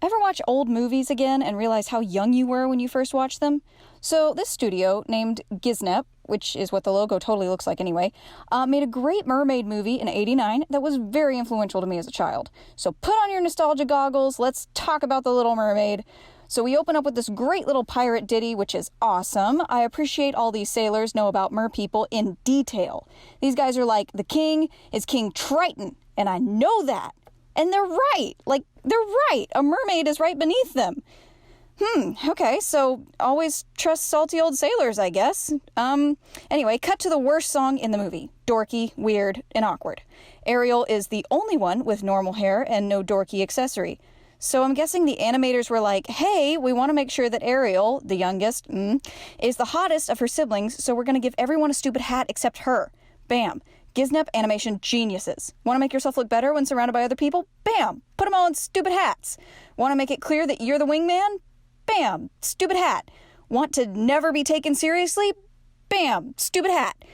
Ever watch old movies again and realize how young you were when you first watched them? So this studio, named Giznep, which is what the logo totally looks like anyway, made a great Mermaid movie in '89 that was very influential to me as a child. So put on your nostalgia goggles, let's talk about The Little Mermaid. So we open up with this great little pirate ditty, which is awesome. I appreciate all these sailors know about merpeople in detail. These guys are like, the king is King Triton, and I know that. And they're right. Like, they're right. A mermaid is right beneath them. Okay, so always trust salty old sailors, I guess. Anyway, cut to the worst song in the movie. Dorky, weird, and awkward. Ariel is the only one with normal hair and no dorky accessory. So I'm guessing the animators were like, hey, we want to make sure that Ariel, the youngest, is the hottest of her siblings, so we're going to give everyone a stupid hat except her. Bam. Giznep animation geniuses. Want to make yourself look better when surrounded by other people? Bam! Put them all in stupid hats. Want to make it clear that you're the wingman? Bam! Stupid hat. Want to never be taken seriously? Bam! Stupid hat.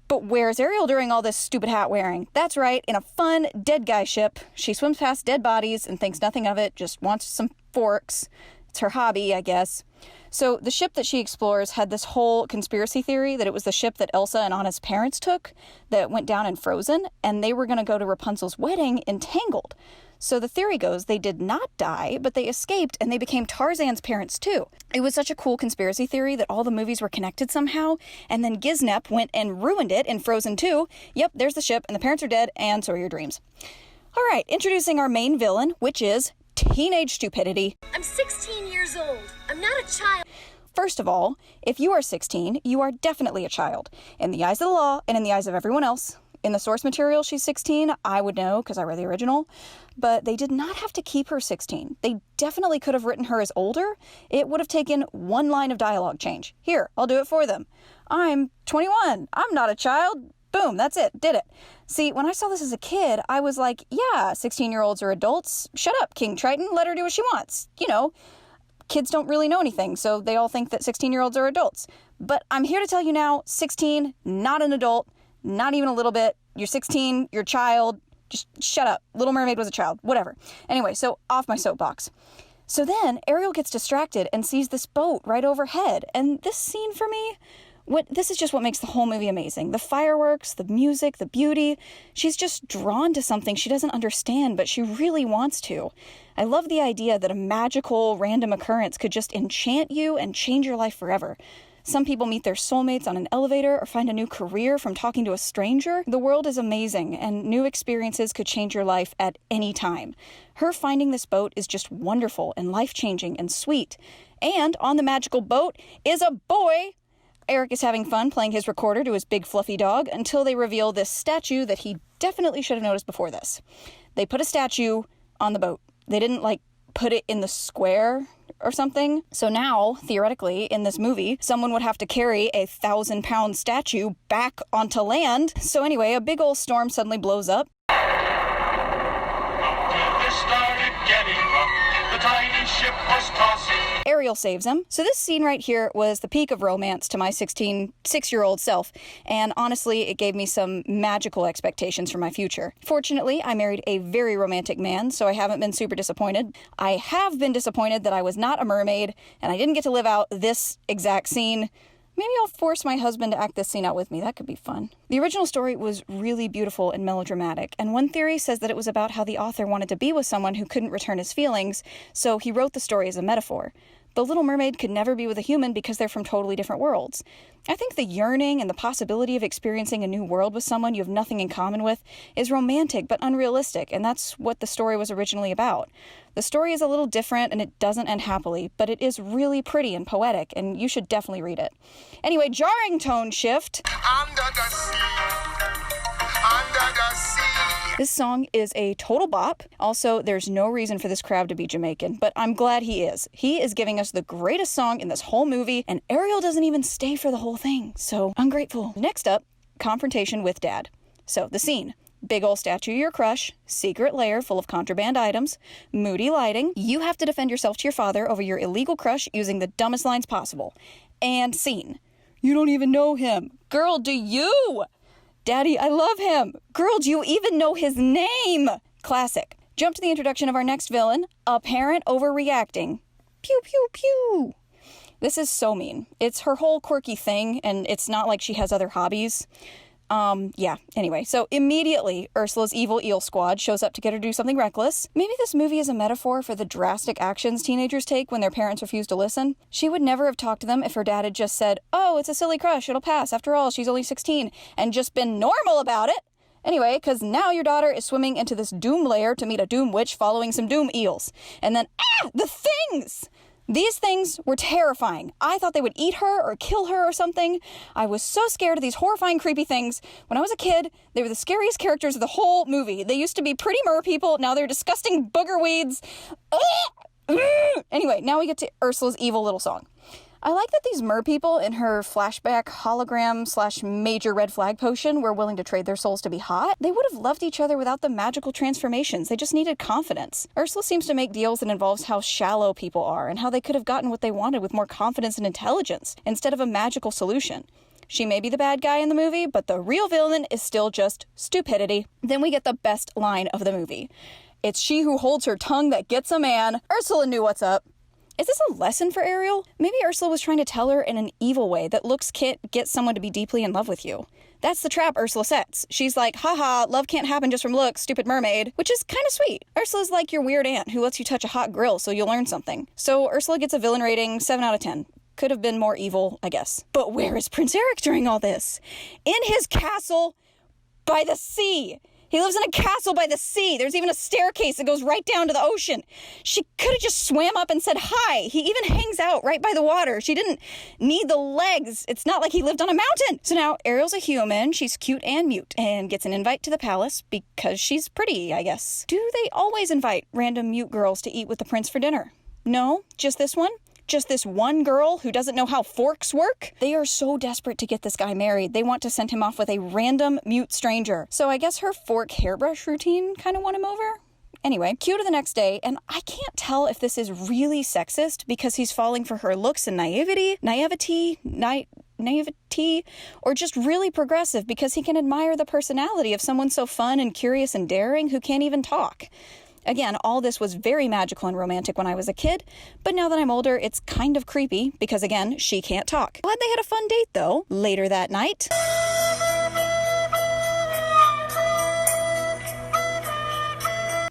But where's Ariel during all this stupid hat wearing? That's right, in a fun, dead guy ship. She swims past dead bodies and thinks nothing of it, just wants some forks. It's her hobby, I guess. So the ship that she explores had this whole conspiracy theory that it was the ship that Elsa and Anna's parents took that went down in Frozen, and they were going to go to Rapunzel's wedding in Tangled. So the theory goes they did not die, but they escaped and they became Tarzan's parents too. It was such a cool conspiracy theory that all the movies were connected somehow, and then Giznep went and ruined it in Frozen 2. Yep, there's the ship, and the parents are dead, and so are your dreams. All right, introducing our main villain, which is teenage stupidity. I'm 16 years old. I'm not a child. First of all, if you are 16, you are definitely a child. In the eyes of the law and in the eyes of everyone else. In the source material, she's 16. I would know because I read the original. But they did not have to keep her 16. They definitely could have written her as older. It would have taken one line of dialogue change. Here, I'll do it for them. I'm 21. I'm not a child. Boom, that's it. Did it. See, when I saw this as a kid, I was like, yeah, 16-year-olds are adults. Shut up, King Triton. Let her do what she wants. You know, kids don't really know anything, so they all think that 16-year-olds are adults. But I'm here to tell you now, 16, not an adult, not even a little bit. You're 16, you're a child. Just shut up. Little Mermaid was a child. Whatever. Anyway, so off my soapbox. So then Ariel gets distracted and sees this boat right overhead. And this scene for me, this is just what makes the whole movie amazing. The fireworks, the music, the beauty. She's just drawn to something she doesn't understand, but she really wants to. I love the idea that a magical, random occurrence could just enchant you and change your life forever. Some people meet their soulmates on an elevator or find a new career from talking to a stranger. The world is amazing, and new experiences could change your life at any time. Her finding this boat is just wonderful and life-changing and sweet. And on the magical boat is a boy. Eric is having fun playing his recorder to his big fluffy dog until they reveal this statue that he definitely should have noticed before this. They put a statue on the boat. They didn't, put it in the square or something. So now, theoretically, in this movie, someone would have to carry a 1,000-pound statue back onto land. So anyway, a big old storm suddenly blows up. Ariel saves him. So this scene right here was the peak of romance to my 6-year-old self, and honestly, it gave me some magical expectations for my future. Fortunately, I married a very romantic man, so I haven't been super disappointed. I have been disappointed that I was not a mermaid, and I didn't get to live out this exact scene. Maybe I'll force my husband to act this scene out with me. That could be fun. The original story was really beautiful and melodramatic, and one theory says that it was about how the author wanted to be with someone who couldn't return his feelings, so he wrote the story as a metaphor. The Little Mermaid could never be with a human because they're from totally different worlds. I think the yearning and the possibility of experiencing a new world with someone you have nothing in common with is romantic but unrealistic, and that's what the story was originally about. The story is a little different and it doesn't end happily, but it is really pretty and poetic, and you should definitely read it. Anyway, jarring tone shift. Under the sea. Under the sea. This song is a total bop. Also, there's no reason for this crab to be Jamaican, but I'm glad he is. He is giving us the greatest song in this whole movie, and Ariel doesn't even stay for the whole thing, so ungrateful. Next up, confrontation with Dad. So, the scene. Big ol' statue of your crush, secret lair full of contraband items, moody lighting. You have to defend yourself to your father over your illegal crush using the dumbest lines possible. And scene. You don't even know him. Girl, do you? Daddy, I love him. Girl, do you even know his name? Classic. Jump to the introduction of our next villain, a parent overreacting. Pew, pew, pew. This is so mean. It's her whole quirky thing, and it's not like she has other hobbies. Anyway, so immediately Ursula's evil eel squad shows up to get her to do something reckless. Maybe this movie is a metaphor for the drastic actions teenagers take when their parents refuse to listen. She would never have talked to them if her dad had just said, "Oh, it's a silly crush, it'll pass. After all, she's only 16, and just been normal about it. Anyway, because now your daughter is swimming into this doom lair to meet a doom witch following some doom eels. And then, the things! These things were terrifying. I thought they would eat her or kill her or something. I was so scared of these horrifying, creepy things. When I was a kid, they were the scariest characters of the whole movie. They used to be pretty mer people. Now they're disgusting booger weeds. Anyway, now we get to Ursula's evil little song. I like that these mer people in her flashback hologram / major red flag potion were willing to trade their souls to be hot. They would have loved each other without the magical transformations. They just needed confidence. Ursula seems to make deals that involves how shallow people are and how they could have gotten what they wanted with more confidence and intelligence instead of a magical solution. She may be the bad guy in the movie, but the real villain is still just stupidity. Then we get the best line of the movie. It's she who holds her tongue that gets a man. Ursula knew what's up. Is this a lesson for Ariel? Maybe Ursula was trying to tell her in an evil way that looks can't get someone to be deeply in love with you. That's the trap Ursula sets. She's like, haha, love can't happen just from looks, stupid mermaid, which is kind of sweet. Ursula's like your weird aunt who lets you touch a hot grill so you'll learn something. So Ursula gets a villain rating 7 out of 10. Could have been more evil, I guess. But where is Prince Eric during all this? In his castle by the sea. He lives in a castle by the sea. There's even a staircase that goes right down to the ocean. She could have just swam up and said hi. He even hangs out right by the water. She didn't need the legs. It's not like he lived on a mountain. So now Ariel's a human. She's cute and mute and gets an invite to the palace because she's pretty, I guess. Do they always invite random mute girls to eat with the prince for dinner? No, just this one? Just this one girl who doesn't know how forks work? They are so desperate to get this guy married, they want to send him off with a random mute stranger. So I guess her fork hairbrush routine kind of won him over? Anyway, cue to the next day, and I can't tell if this is really sexist because he's falling for her looks and naivety, or just really progressive because he can admire the personality of someone so fun and curious and daring who can't even talk. Again, all this was very magical and romantic when I was a kid, but now that I'm older, it's kind of creepy because, again, she can't talk. Glad they had a fun date, though. Later that night...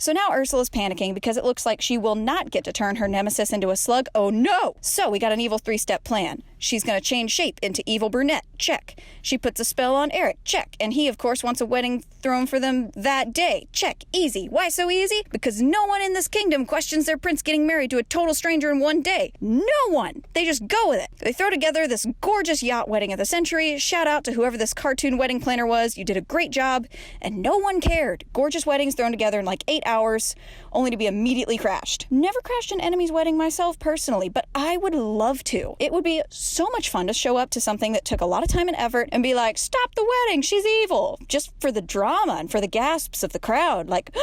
So now Ursula's panicking because it looks like she will not get to turn her nemesis into a slug. Oh no! So we got an evil 3-step plan. She's gonna change shape into evil brunette. Check. She puts a spell on Eric. Check. And he, of course, wants a wedding thrown for them that day. Check. Easy. Why so easy? Because no one in this kingdom questions their prince getting married to a total stranger in one day. No one! They just go with it. They throw together this gorgeous yacht wedding of the century. Shout out to whoever this cartoon wedding planner was. You did a great job. And no one cared. Gorgeous weddings thrown together in like 8 hours, only to be immediately crashed. Never crashed an enemy's wedding myself personally, but I would love to. It would be so much fun to show up to something that took a lot of time and effort and be like, stop the wedding, she's evil, just for the drama and for the gasps of the crowd. Like,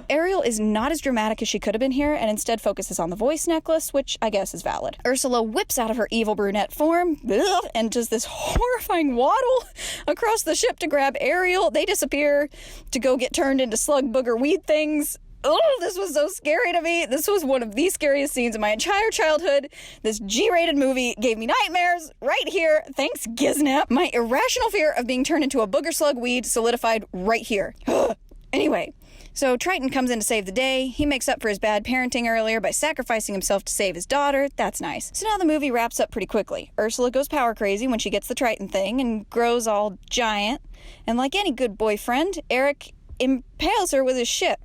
Ariel is not as dramatic as she could have been here and instead focuses on the voice necklace, which I guess is valid. Ursula whips out of her evil brunette form and does this horrifying waddle across the ship to grab Ariel. They disappear to go get turned into slug booger weed things. Oh, this was so scary to me. This was one of the scariest scenes in my entire childhood. This G-rated movie gave me nightmares right here. Thanks, Giznap. My irrational fear of being turned into a booger slug weed solidified right here. Anyway, so Triton comes in to save the day. He makes up for his bad parenting earlier by sacrificing himself to save his daughter. That's nice. So now the movie wraps up pretty quickly. Ursula goes power crazy when she gets the Triton thing and grows all giant. And like any good boyfriend, Eric impales her with his ship.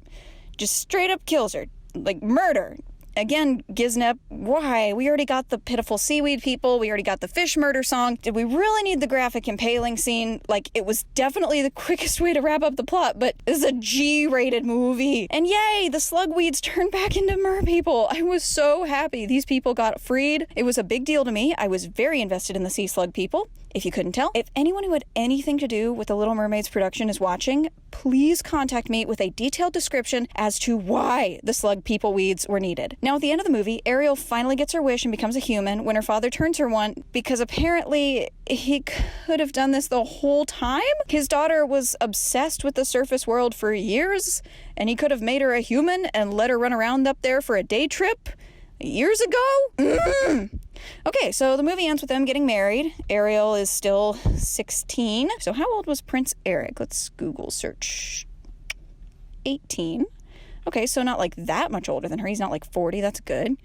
Just straight up kills her. Like murder. Again, Giznap, why? We already got the pitiful seaweed people. We already got the fish murder song. Did we really need the graphic impaling scene? Like, it was definitely the quickest way to wrap up the plot, but this is a G-rated movie. And yay, the slugweeds turned back into mer people. I was so happy these people got freed. It was a big deal to me. I was very invested in the sea slug people. If you couldn't tell, if anyone who had anything to do with The Little Mermaid's production is watching, please contact me with a detailed description as to why the slug people weeds were needed. Now, at the end of the movie, Ariel finally gets her wish and becomes a human when her father turns her one, because apparently he could have done this the whole time. His daughter was obsessed with the surface world for years, and he could have made her a human and let her run around up there for a day trip years ago? Okay, so the movie ends with them getting married. Ariel is still 16. So how old was Prince Eric? Let's Google search. 18. Okay, so not like that much older than her. He's not like 40. That's good.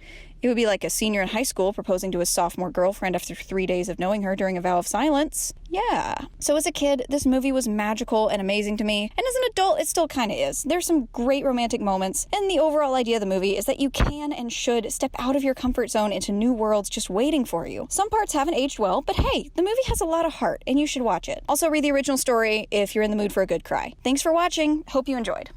It would be like a senior in high school proposing to his sophomore girlfriend after 3 days of knowing her during a vow of silence. Yeah. So as a kid, this movie was magical and amazing to me. And as an adult, it still kind of is. There's some great romantic moments. And the overall idea of the movie is that you can and should step out of your comfort zone into new worlds just waiting for you. Some parts haven't aged well, but hey, the movie has a lot of heart and you should watch it. Also, read the original story if you're in the mood for a good cry. Thanks for watching. Hope you enjoyed.